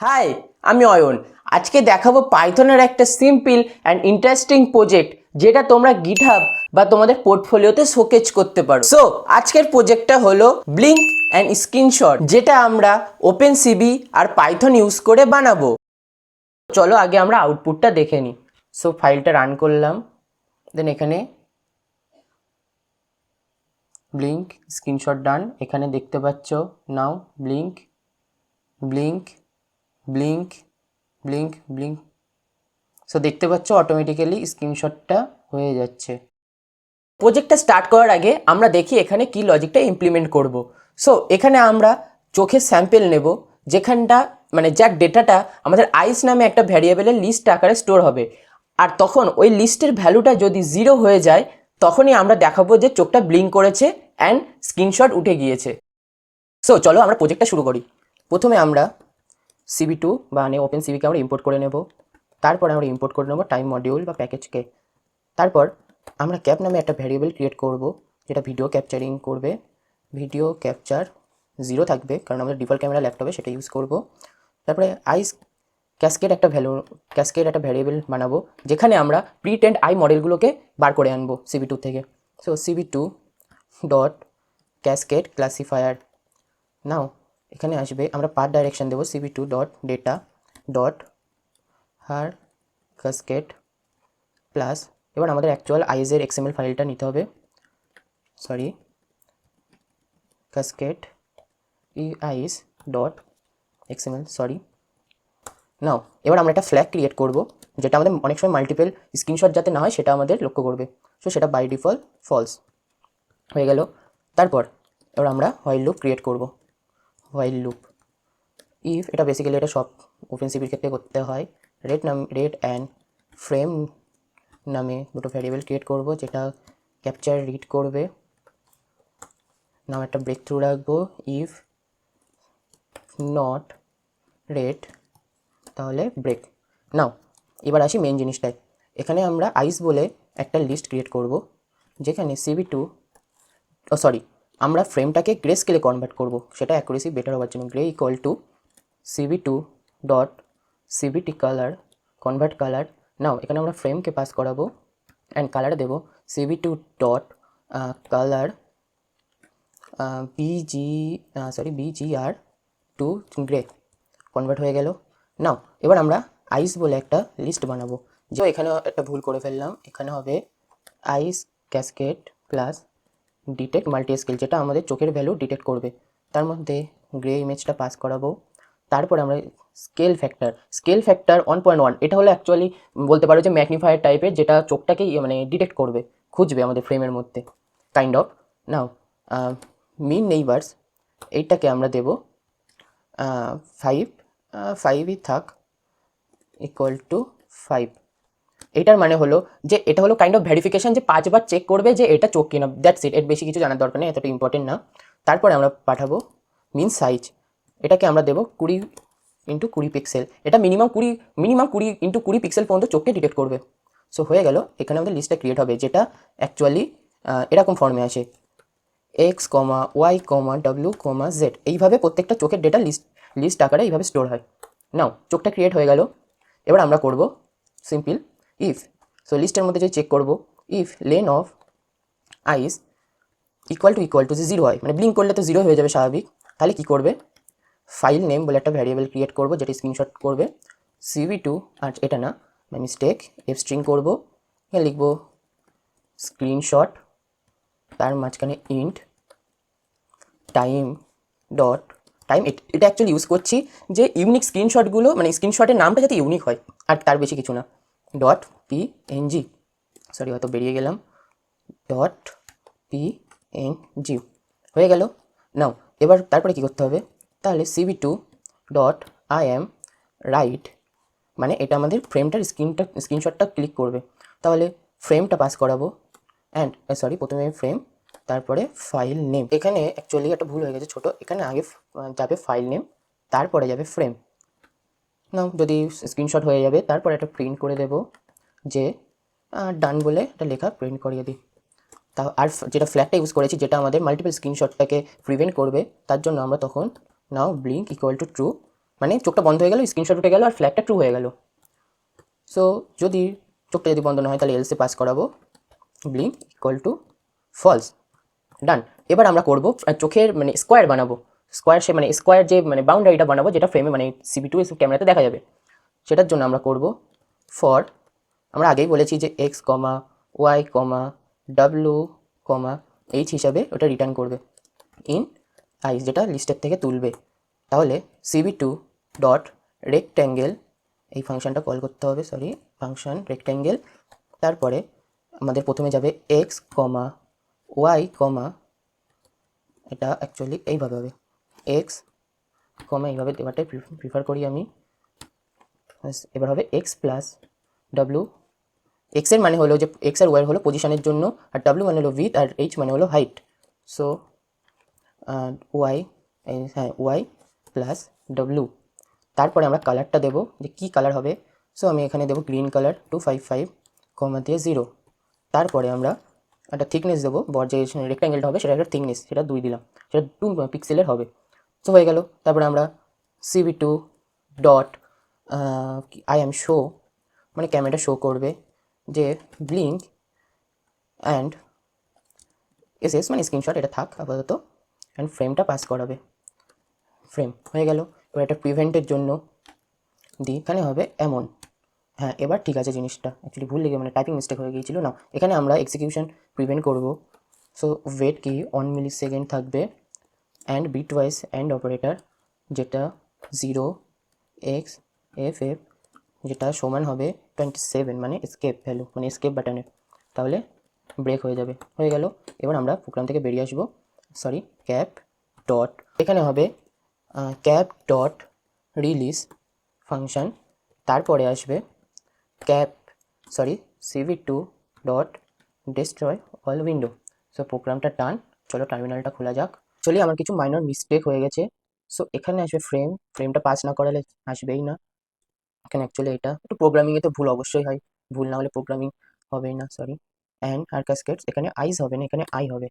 High, আমি অয়ন। আজকে দেখাবো পাইথনের একটা সিম্পল অ্যান্ড ইন্টারেস্টিং প্রজেক্ট যেটা তোমরা গিটহাব বা তোমাদের পোর্টফোলিওতে শোকেজ করতে পারো। সো আজকের প্রজেক্টটা হলো ব্লিঙ্ক অ্যান্ড স্ক্রিনশট, যেটা আমরা ওপেন সিবি আর পাইথন ইউজ করে বানাবো। চলো আগে আমরা আউটপুটটা দেখে নিই। সো ফাইলটা রান করলাম, দেন এখানে ব্লিঙ্ক স্ক্রিনশট ডান। এখানে দেখতে পাচ্ছ now blink blink blink blink blink. So দেখতে পাচ্ছ অটোমেটিক্যালি স্ক্রিনশটটা হয়ে যাচ্ছে। প্রজেক্টটা স্টার্ট করার আগে আমরা দেখি এখানে কি লজিকটা ইমপ্লিমেন্ট করব। সো এখানে আমরা চোখের স্যাম্পেল নেব, যেখানটা মানে যার ডেটাটা আমাদের আইস নামে একটা ভ্যারিয়েবলের লিস্ট আকারে স্টোর হবে। আর তখন ওই লিস্টের ভ্যালুটা যদি 0 হয়ে যায়, তখনই আমরা দেখাবো যে চোখটা ব্লিঙ্ক করেছে অ্যান্ড স্ক্রিনশট উঠে গিয়েছে। সো চলো আমরা প্রজেক্টটা শুরু করি। প্রথমে আমরা সিবি2 বা ওপেন সিবিকে আমরা ইম্পোর্ট করে নেব। তারপর আমরা ইম্পোর্ট করে নেব টাইম মডিউল বা প্যাকেজকে। তারপর আমরা ক্যাপ নামে একটা ভ্যারিয়েবল ক্রিয়েট করব, যেটা ভিডিও ক্যাপচারিং করবে। ভিডিও ক্যাপচার 0 থাকবে, কারণ আমাদের ডিফল্ট ক্যামেরা ল্যাপটপে সেটা ইউজ করব। তারপরে আইস ক্যাসকেড একটা ভ্যারিয়েবল বানাবো, যেখানে আমরা প্রিটেন্ড আই মডেলগুলোকে বার করে আনবো সিবি2 থেকে। So CV two dot cascade classifier. Now এখানে আসবে, আমরা পাথ ডাইরেকশন দেবো CV two dot data dot haar cascade plus. এবার আমাদের অ্যাকচুয়াল আইজের এক্সএমএল ফাইলটা নিতে হবে, sorry cascade eyes dot XML, sorry. Now এবার আমরা একটা ফ্ল্যাগ ক্রিয়েট করব, যেটা আমাদের অনেক সময় মাল্টিপল স্ক্রিনশট যাতে না হয় সেটা আমাদের লক্ষ্য করবে। সো সেটা বাই ডিফল্ট ফলস হয়ে গেল। তারপর এবার আমরা হোয়াইল লুপ ক্রিয়েট করব। হোয়াইল লুপ ইফ, এটা বেসিক্যালি এটা সব ওপেন সিবির ক্ষেত্রে করতে হয়। রেট অ্যান্ড ফ্রেম নামে দুটো ভ্যারিয়েবল ক্রিয়েট করব, যেটা ক্যাপচার রিড করবে। নাও একটা ব্রেক থ্রু রাখবো, ইফ নট রেট তাহলে ব্রেক। নাও এবার আসি মেন জিনিসটায়। এখানে আমরা আইস বলে একটা লিস্ট ক্রিয়েট করব, যেখানে সিবি2 আমরা ফ্রেমটাকে গ্রে স্কেলে কনভার্ট করব, সেটা অ্যাকুরেসি বেটার হওয়ার জন্য। Gray equal to CV two dot CVT colour convert colour. Now এখানে আমরা ফ্রেমকে পাস করাবো অ্যান্ড কালার দেবো CV two dot colour BGR to gray. Convert হয়ে গেল। নাও এবার আমরা আইস বলে একটা লিস্ট বানাবো। যে এখানে একটা ভুল করে ফেললাম, এখানে হবে eyes cascade plus detect multi scale, যেটা আমাদের চোখের ভ্যালু ডিটেক্ট করবে। তার মধ্যে গ্রে ইমেজটা পাস করাবো। তারপরে আমরা স্কেল ফ্যাক্টর 1.1, এটা হলো অ্যাকচুয়ালি বলতে পারো যে ম্যাগনিফায়ার টাইপের, যেটা চোখটাকেই মানে ডিটেক্ট করবে, খুঁজবে আমাদের ফ্রেমের মধ্যে kind of. Now mean neighbours এইটাকে আমরা দেব 5ই থাক ইকুয়াল টু 5। এটার মানে হলো যে এটা হলো কাইন্ড অফ ভেরিফিকেশন, যে 5 বার চেক করবে যে এটা চোখ কিনা। দ্যাটস ইট, এর বেশি কিছু জানার দরকার নেই, এতটা ইম্পর্টেন্ট না। তারপরে আমরা পাঠাবো মিন সাইজ, এটাকে আমরা দেবো 20x20 পিক্সেল। এটা মিনিমাম 20x20 পিক্সেল পর্যন্ত চোখকে ডিটেক্ট করবে। সো হয়ে গেল। এখানে আমাদের লিস্টটা ক্রিয়েট হবে, যেটা অ্যাকচুয়ালি এরকম ফর্মে আসে এক্স কমা ওয়াই কমা ডাব্লিউ কমা জেড। এইভাবে প্রত্যেকটা চোখের ডেটা লিস্ট আকারে এইভাবে স্টোর হয়। নাও চোখটা ক্রিয়েট হয়ে গেল। এবার আমরা করব সিম্পল ইফ। সো লিস্টের মধ্যে যে চেক করব, if len of eyes equal to যে 0 হয়, মানে ব্লিঙ্ক করলে তো 0 হয়ে যাবে স্বাভাবিক। তাহলে কি করবে, ফাইল নেম বলে একটা ভ্যারিয়েবল ক্রিয়েট করব, যেটা স্ক্রিনশট করবে সিবি2, আর এটা না বাই মিস্টেক এফ স্ট্রিং করবো। এখানে লিখবো স্ক্রিনশট, তার মাঝখানে ইন্ট টাইম ডট টাইম। এটা অ্যাকচুয়ালি ইউজ করছি যে ইউনিক স্ক্রিনশটগুলো, মানে স্ক্রিনশটের নামটা যাতে ইউনিক হয়, আর তার বেশি কিছু না। ডট পিএনজি, সরি হয়তো বেরিয়ে গেলাম, ডট পিএনজি হয়ে গেল। নাও এবার তারপরে কী করতে হবে, তাহলে সিবি2 ডট আই এম রাইট, মানে এটা আমাদের ফ্রেমটার স্ক্রিনশটটা ক্লিক করবে। তাহলে ফ্রেমটা পাস করাবো অ্যান্ড প্রথমে ফ্রেম, তারপরে ফাইল নেম। এখানে অ্যাকচুয়ালি একটা ভুল হয়ে গেছে ছোটো, এখানে আগে যাবে ফাইল নেম, তারপরে যাবে ফ্রেম। নাও যদি স্ক্রিনশট হয়ে যাবে, তারপরে একটা প্রিন্ট করে দেব, যে ডান বলে একটা লেখা প্রিন্ট করিয়ে দিই। তা আর যেটা ফ্ল্যাগটা ইউজ করেছি, যেটা আমাদের মাল্টিপল স্ক্রিনশটটাকে প্রিভেন্ট করবে, তার জন্য আমরা তখন নাও ব্লিঙ্ক ইকুয়াল টু ট্রু মানে চোখটা বন্ধ হয়ে গেল, স্ক্রিনশট উঠে গেল আর ফ্ল্যাগটা ট্রু হয়ে গেল। সো যদি চোখটা যদি বন্ধ না হয় তাহলে এলসে পাস করাবো ব্লিঙ্ক ইকুয়াল টু ফলস। ডান। এবার আমরা করব চোখের মানে স্কোয়ার বানাবো, স্কোয়ার সে মানে স্কোয়ার যে মানে বাউন্ডারিটা বানাবো যেটা ফ্রেমে মানে CV2 ক্যামেরাতে দেখা যাবে, সেটার জন্য আমরা করব ফর, আমরা আগেই বলেছি যে এক্স কমা ওয়াই কমা ডাব্লু কমা এইচ হিসাবে ওটা রিটার্ন করবে ইন আইস, যেটা লিস্টের থেকে তুলবে। তাহলে CV2 ডট রেক্ট্যাঙ্গেল, এই ফাংশনটা কল করতে হবে, সরি ফাংশন রেক্ট্যাঙ্গেল, তারপরে আমাদের প্রথমে যাবে এক্স কমা ওয়াই কমা, এটা অ্যাকচুয়ালি এইভাবে হবে এক্স কমা, এইভাবে দেওয়াটাই প্রিফার করি আমি। এবার হবে এক্স প্লাস ডাব্লু, এক্সের মানে হলো যে এক্স আর ওয়াই হলো পজিশনের জন্য, আর ডাব্লু মানে হলো উইথ, আর এইচ মানে হলো হাইট। সো ওয়াই, হ্যাঁ ওয়াই প্লাস ডাব্লু। তারপরে আমরা কালারটা দেবো যে কী কালার হবে। সো আমি এখানে দেবো গ্রিন কালার 255 কমা দিয়ে 0। তারপরে আমরা একটা থিকনেস দেবো, বর যে রেক্ট্যাঙ্গেলটা হবে সেটা একটা থিকনেস, সেটা 2 দিলাম, সেটা 2 পিক্সেলের হবে। সো হয়ে গেল। তারপরে আমরা CV2 dot I am show, মানে ক্যামেরাটা শো করবে যে ব্লিঙ্ক অ্যান্ড এসএস মানে স্ক্রিনশট, এটা থাক আপাতত, অ্যান্ড ফ্রেমটা পাস করাবে, ফ্রেম হয়ে গেল। এবার এটা প্রিভেন্টের জন্য দিই, এখানে হবে এমন, হ্যাঁ এবার ঠিক আছে, জিনিসটা অ্যাকচুয়ালি ভুল লেগে মানে টাইপিং মিস্টেক হয়ে গিয়েছিল না, এখানে আমরা এক্সিকিউশন প্রিভেন্ট করব। So wait key 1 millisecond থাকবে, and bitwise and operator যেটা 0xFF, যেটা সমান হবে 27 মানে এসকেপ ভ্যালু মানে এসকেপ বাটনের, তাহলে ব্রেক হয়ে যাবে, হয়ে গেল। এবার আমরা প্রোগ্রাম থেকে বেরিয়ে আসবো, সরি ক্যাপ ডট, এখানে হবে ক্যাপ ডট রিলিজ ফাংশন, তারপরে আসবে cap CV2 dot destroy all window. So প্রোগ্রামটা টান, চলো টার্মিনালটা খোলা যাক। চলি আমার কিছু মাইনর মিস্টেক হয়ে গেছে। সো এখানে আসবে ফ্রেমটা পাস না করালে আসবেই না এখানে, অ্যাকচুয়ালি এটা একটু প্রোগ্রামিংয়ে তো ভুল অবশ্যই হয়, ভুল না হলে প্রোগ্রামিং হবেই না, সরি। অ্যান্ড আর কাস্কেটস, এখানে আইস হবে না, এখানে আই হবে।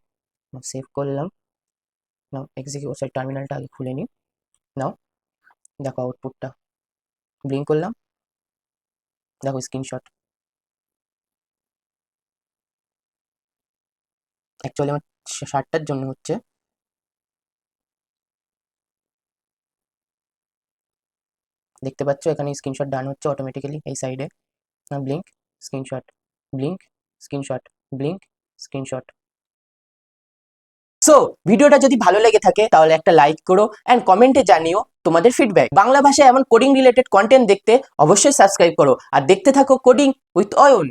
সেভ করলাম, নাও এক্সিকিউট, সরি টার্মিনালটা আগে খুলে নিই। নাও দেখো আউটপুটটা, ব্লিঙ্ক করলাম, দেখো স্ক্রিনশট। অ্যাকচুয়ালি আমার শার্টটার জন্য হচ্ছে, দেখতে পাচ্ছ এখানে স্ক্রিনশট ডান হচ্ছে অটোমেটিক্যালি এই সাইডে, blink screenshot, blink screenshot, blink screenshot. So ভিডিওটা যদি ভালো লেগে থাকে তাহলে একটা লাইক করো অ্যান্ড কমেন্টে জানিও তোমাদের ফিডব্যাক। বাংলা ভাষায় এমন কোডিং রিলেটেড কন্টেন্ট দেখতে অবশ্যই সাবস্ক্রাইব করো আর দেখতে থাকো কোডিং উইথ অয়ন।